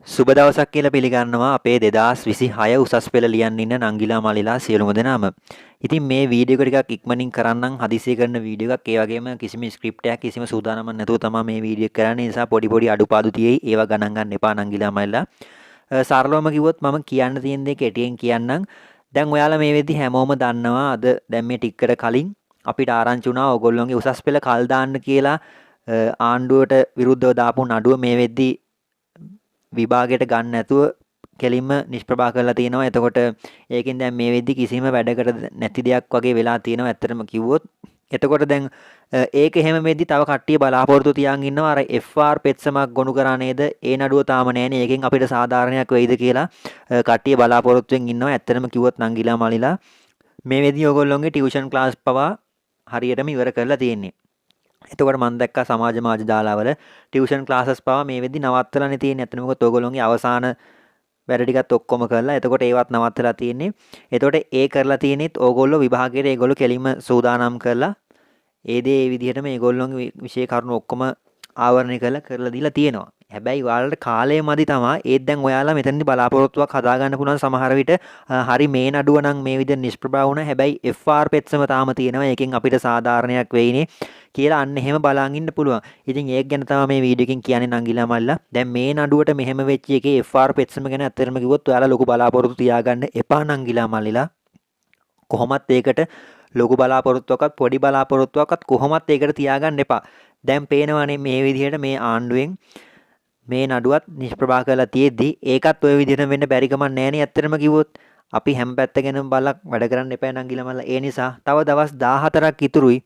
සුබ දවසක් කියලා පිළිගන්නවා අපේ 2026 උසස් පෙළ ලියන්න ඉන්න නංගිලා මල්ලිලා සියලුම දෙනාම. ඉතින් මේ වීඩියෝ එක ටිකක් ඉක්මනින් කරන්නම් හදිසිය කරන වීඩියෝ එකක්. ඒ වගේම කිසිම ස්ක්‍රිප්ට් එකක් කිසිම සූදානමක් නැතුව තමයි මේ වීඩියෝ එක කරන්නේ. ඒ නිසා පොඩි අඩුපාඩු තියෙයි. ඒවා ගණන් ගන්න එපා නංගිලා මල්ලිලා. සරලවම කිව්වොත් මම කියන්න තියෙන දේ කෙටියෙන් කියන්නම්. දැන් ඔයාලා මේ වෙද්දි හැමෝම දන්නවා අද දැන් මේ ටිකකට කලින් අපිට ආරංචි වුණා ඕගොල්ලෝගේ උසස් පෙළ කල් දාන්න කියලා ආණ්ඩුවට විරුද්ධව දාපු නඩුව මේ වෙද්දි විභාගයට ගන්න නැතුව කෙලින්ම නිෂ්ප්‍රභා කරලා තියෙනවා. එතකොට ඒකෙන් දැන් මේ වෙද්දි කිසිම වැඩකට නැති දෙයක් වගේ වෙලා තියෙනවා ඇත්තටම කිව්වොත්. එතකොට දැන් ඒක එහෙම වෙද්දි තව කට්ටිය බලාපොරොත්තු තියාගෙන ඉන්නවා අර FR පෙත්සමක් ගොනු කරා නේද? ඒ නඩුව තාම නැහැනේ. ඒකෙන් අපිට සාධාරණයක් වෙයිද කියලා කට්ටිය බලාපොරොත්තුෙන් ඉන්නවා. ඇත්තටම කිව්වොත් නංගිලා මලිලා මේ වෙද්දි ඔයගොල්ලෝගේ ටියුෂන් ක්ලාස් පවා හරියටම ඉවර කරලා තියෙන්නේ. එතකොට මම දැක්කා සමාජ මාධ්‍ය දාලාවල ටියුෂන් ක්ලාසස් පවා මේ වෙද්දි නවත්තලානේ තියෙන්නේ. අතන මොකද ඔයගොල්ලෝගේ අවසාන වැඩ ටිකත් ඔක්කොම කරලා එතකොට ඒවත් නවත්තලා තියෙන්නේ. එතකොට ඒ කරලා තියෙනෙත් ඕගොල්ලෝ විභාගයට ඒගොල්ලෝ කෙලින්ම සූදානම් කරලා ඒ දේ ඒ විදිහටම ඒගොල්ලෝගේ විෂය කරුණු ඔක්කොම ආවරණය කරලා දීලා තියෙනවා. හැබැයි ඔයාලට කාලය මදි තමයි. ඒත් දැන් ඔයාලා මෙතනදී බලාපොරොත්තුවක් හදාගන්න පුළුවන් සමහර විට හරි මේ නඩුව නම් මේ විදිහට නිෂ්ප්‍රභා වුණා. හැබැයි FR පෙත්සම තාම තියෙනවා. ඒකෙන් අපිට සාධාරණයක් වෙයිනේ කියලා අන්න එහෙම බලන් ඉන්න පුළුවන්. ඉතින් ඒක ගැන තමයි මේ වීඩියෝ එකෙන් කියන්නේ නංගිලා මල්ලා. දැන් මේ නඩුවට මෙහෙම වෙච්ච එකේ FR පෙත්සම ගැන ඇත්තටම කිව්වොත් ඔයාලා ලොකු බලාපොරොත්තු තියාගන්න එපා නංගිලා මල්ලිලා. කොහොමත් ඒකට ලොකු බලාපොරොත්තුවක්වත් පොඩි බලාපොරොත්තුවක්වත් කොහොමත් ඒකට තියාගන්න එපා. දැන් පේනවනේ මේ විදිහට මේ ආණ්ඩුවෙන් මේ නඩුවත් නිෂ්ප්‍රභා කරලා තියෙද්දි ඒකත් ওই විදිහටම වෙන්න බැරි කමක් නැහැනේ ඇත්තටම කිව්වොත්. අපි හැම පැත්තගෙනම බලලා වැඩ කරන්න එපා නංගිලා මල්ලා. ඒ නිසා තව දවස් 14ක් ඉතුරුයි.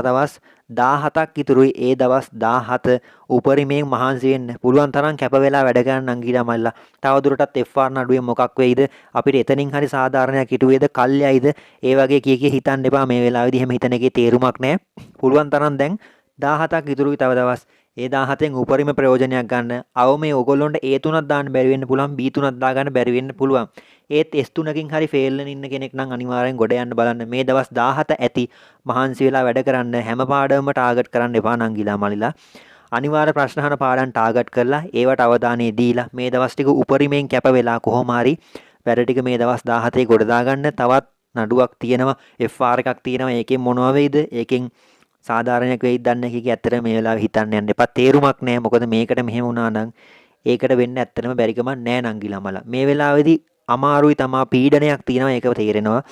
දවස් 17ක් ඉතුරුයි. ඒ දවස් 17 උපරිමයෙන් මහන්සි වෙන්න. පුළුවන් තරම් කැප වෙලා වැඩ කරන්න නංගිලා මල්ලා. තව දුරටත් FR නඩුවේ මොකක් වෙයිද? අපිට එතනින් හරි සාධාරණයක් ඉටුවේද? කල්යයිද? ඒ වගේ කී හිතන්න එපා. මේ වෙලාවේදී එහෙම හිතන එකේ තේරුමක් නැහැ. පුළුවන් තරම් දැන් 17ක් ඉතුරුයි තව දවස්. ඒ 17න් උපරිම ප්‍රයෝජනයක් ගන්න. අවමේ ඕගොල්ලොන්ට A3ක් දාන්න බැරි වෙන්න පුළුවන්. B3ක් දාගන්න බැරි වෙන්න පුළුවන්. ඒත් S3කින් හරි ෆේල් වෙන ඉන්න කෙනෙක් නම් අනිවාර්යෙන් ගොඩ යන්න බලන්න. මේ දවස් 17 ඇති මහන්සි වෙලා වැඩ කරන්න. හැම පාඩමම ටාගට් කරන්න එපා නංගිලා මලිලා. අනිවාර්ය ප්‍රශ්න අහන පාඩම් ටාගට් කරලා ඒවට අවධානය දීලා මේ දවස් ටික උපරිමයෙන් කැප වෙලා කොහොම හරි වැඩ ටික මේ දවස් 17 ගොඩ දාගන්න. තවත් නඩුවක් තියෙනවා. FR එකක් තියෙනවා. ඒකෙන් මොනවා වෙයිද? ඒකෙන් සාධාරණයක් වෙයිද දන්නේ කීක ඇත්තට මේ වෙලාවේ හිතන්න යන්න එපා. තේරුමක් නැහැ. මොකද මේකට මෙහෙම වුණා නම් ඒකට වෙන්න ඇත්තටම බැරිකම නැහැ නංගිලා මල. මේ වෙලාවේදී අමාරුයි තමා පීඩනයක් තියෙනවා ඒක තේරෙනවා.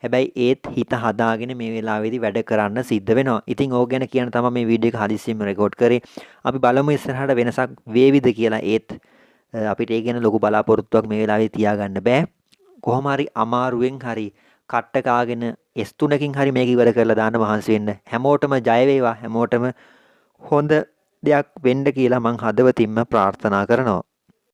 හැබැයි ඒත් හිත හදාගෙන මේ වෙලාවේදී වැඩ කරන්න සිද්ධ වෙනවා. ඉතින් ඕක ගැන කියන තමයි මේ වීඩියෝ එක හදිස්සියෙම රෙකෝඩ් කරේ. අපි බලමු ඉස්සරහට වෙනසක් වේවිද කියලා. ඒත් අපිට ඒ ගැන ලොකු බලාපොරොත්තුවක් මේ වෙලාවේ තියාගන්න බෑ. කොහොම හරි අමාරුවෙන් හරි කට්ට කාගෙන S3කින් හරි මේක ඉවර කරලා දාන්න මහන්සි වෙන්න. හැමෝටම ජය වේවා. හැමෝටම හොඳ දෙයක් වෙන්න කියලා මං හදවතින්ම ප්‍රාර්ථනා කරනවා.